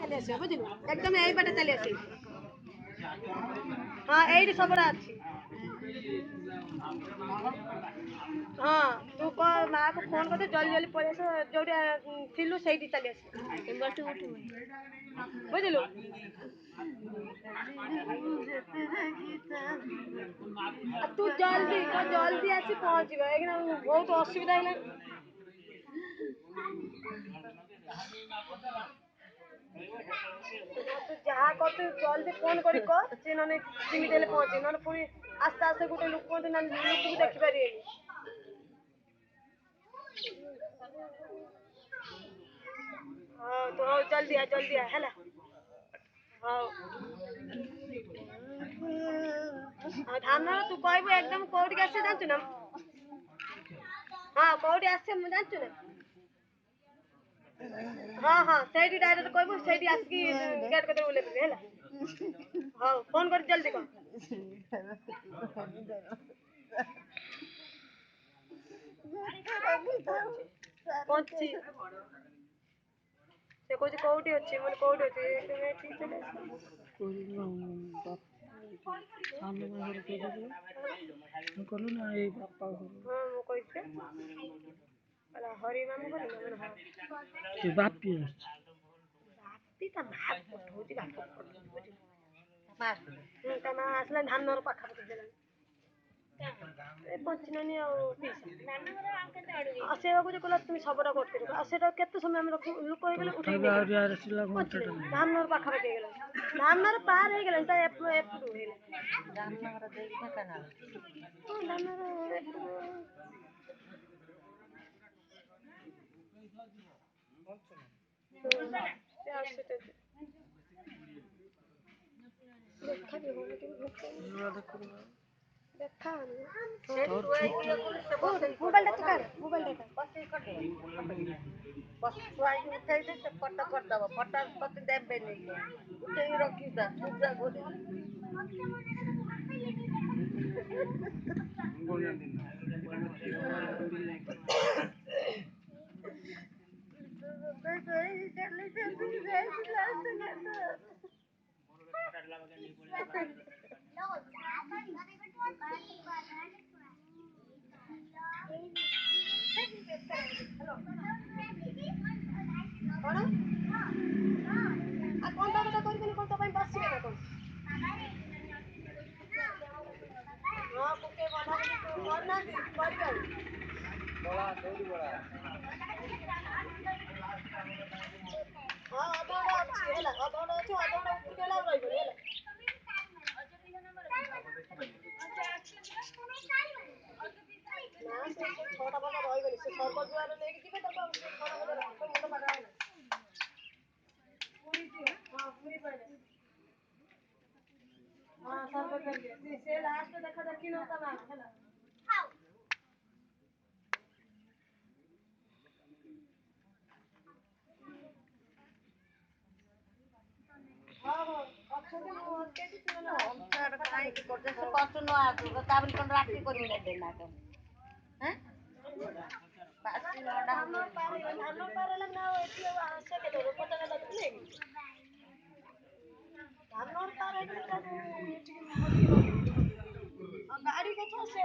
चली आस बुझल एकदम यही पटे चली आस हाँ ये सबड़ा अच्छी हाँ तू माँ को फोन करते जल्दी जल्दी पलि आस जो थिलु से चली आस बुझलु तू जल्दी आसी पहुँच बहुत असुविधा है तू जहाँ कर तू जल्दी फोन करी कह से ना जिमी देले पहुँचे ना पुणी आस्ते आस्ते गोटे लोक ना लोक भी देखिपारे हाँ तो हाँ जल्दी आ है हाँ धान तू कहबू एकदम कौटी आसे जानचु ना हाँ कौटी आसे जानचु ना हाँ हाँ सही डायरेक्ट कहबू सही आसिकी गेट कते ओले है हाँ फोन कर जल्दी कह पहुंची से कहूँ कौटी अच्छी मैंने कौटी अच्छी ठीक चले कलु ना ये बापा हाँ मु कहते अला हरि मामू बोले ना मैंने हाँ ये बापी है बापी ता मार होती बाप ता मार असला धान नर पाखा पति देला ए पचिनानी आ से जो कहला तुम सबटा करते सेटा केते समय हम लोक हो गेले उठे धान नर पाखा पति गेला धान नर पार हो गेला ता एप एप हेला धान नर देखबे कना धान नर मोबाइल उठे से पट्टा करदब पट्टा कति देबे नहीं उठे रखी दा पूजा गोरी छोटा बड़ा रही गली से सर्व द्वार लेके जीवे तब मुंड पड़ा है पूरी हां पूरी पड़े हां सर्व करके से लास्ट देखा देखी न ता ना हैला हां हां अच्छा के मो के दी ना हम साड काई के करते से कछु न आसु ताबन कोन राखी करी ले देना तो हैं पासी लडा हम पार लग ना एती आसे के तो पता लग नहीं धानोर पार है के गाड़ी के तो से